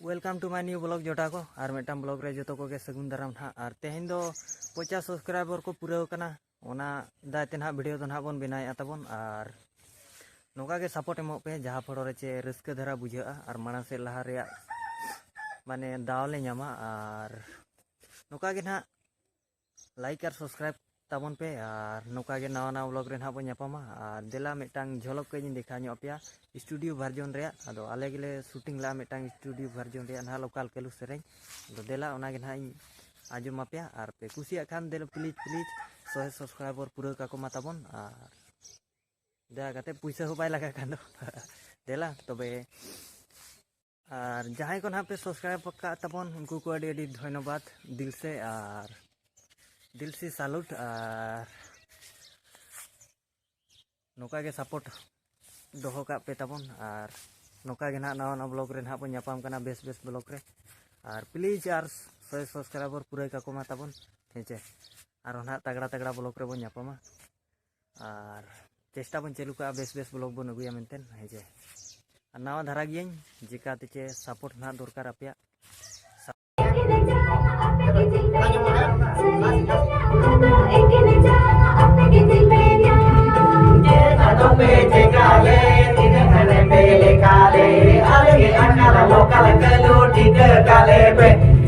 Welcome to my new blog जोटा को और मेटम ब्लॉग रे जो को सगुन दाराम ना और तेहन दो 50 सब्सक्राइबर को पूरा करना ओना दायते ना वीडियो तो ना बन बनाया तबन और नोका के सपोर्ट एमो पे जहाँ फड़ो रे चे रस्क धरा बुझा और माना से लहा रे माने दावले ᱧᱟᱢᱟ और नोका के ना लाइक और सब्सक्राइब तबन पे और नोका के नवा नवा ब्लॉग रे ना बन ᱧᱟᱯᱟᱢᱟ और देला मेटांग झलक के देखा ᱧᱚᱜ पेया स्टूडियो वर्जन रे अदो आले गेले शूटिंग ला मेटांग स्टूडियो वर्जन रे ना लोकल केलु सेरें अदो देला ओना गे ना आजम पेया और पे कुसिया खान देला प्लीज 100 सब्सक्राइबर पूरा काको मा तबन और दया काते पैसा हो बाय लगा खान दो देला तबे और जहां को ना पे सब्सक्राइब का तबन उनको को अडी धन्यवाद दिल से सैल्यूट और नोका के सपोर्ट दोहो का पे तबन और नोका के ना नवा ब्लॉग रे ना बन ᱧᱟᱯᱟᱢ कना बेस ब्लॉग रे और प्लीज यार 100 सब्सक्राइबर पूरा का कोमा तबन हेचे और ना तगड़ा तगड़ा ब्लॉग रे बन ᱧᱟᱯᱟᱢᱟ और चेष्टा बन चलू का बेस ब्लॉग बन अगुया मेनतेन हेचे और नवा धारा गियन जिका तेचे सपोर्ट ना दरकार आपया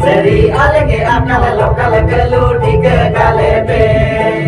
Seri alenge akala lokal kelu tiga kali pe.